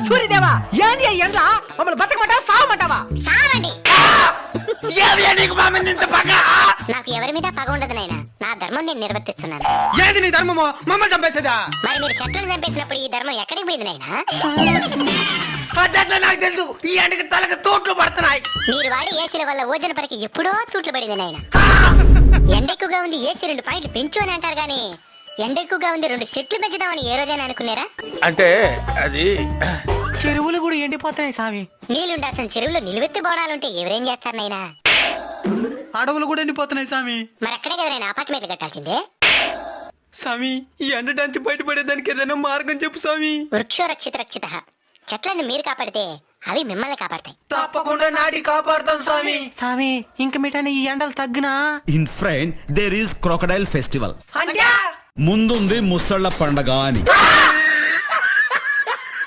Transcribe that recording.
సూర్యదేవా ఏంది ఎండ్లా మమ్మల్ని బతకమంటావా సావమంటావా? సావండి. నీకు మా మీద ఇంత పగ? నాకు ఎవరి మీద పగ ఉండదు నాయనా, నా ధర్మం నేను నిర్వర్తిస్తున్నాను. ఏది నీ ధర్మమో? మమ్మల్ని చంపేసేదా? మరి మీరు చెట్లను చంపేసినప్పుడు ఈ ధర్మం ఎక్కడికి పోయింది నాయనా? అట్లా నాకు తెలుసు. ఈ ఎండకి తలకు తోట్లు పడుతున్నాయి. మీరు వాడి ఏసీల వల్ల ఓజన పరికి ఎప్పుడో తూట్లు పడింది నాయనా. ఎండ ఎక్కువగా ఉంది ఏసీ 2 పాయింట్లు పెంచు అని అంటారు గానీ ఎండ ఎక్కువగా ఉంది 2 చెట్లు పెంచుదామని ఏ రోజైనా అనుకున్నారా? అంటే అది చెరువులు కూడా ఎండిపోతున్నాయి స్వామి. నీళ్ళుండాల్సిన చెరువులో నిలువెత్తి బోడాలుంటే ఎవరేం చేస్తారు నాయనా? అడవులు కూడా ఎండిపోతున్నాయి స్వామి. మరి అక్కడే కదా నేను అపార్ట్మెంట్లు కట్టాల్సిందే. స్వామి ఈ ఎండ నుంచి బయటపడేదానికి ఏదైనా మార్గం చెప్పు స్వామి. వృక్షో రక్షిత రక్షిత. చెట్లను మీరు కాపాడితే అవి మిమ్మల్ని కాపాడతాయి. తప్పకుండా నాటి కాపాడుతాం స్వామి. స్వామి ఇంక మిఠాని ఈ ఎండలు తగ్గునా? In front there is crocodile festival. అంటే ముందుంది ముసళ్ళ పండగ అని.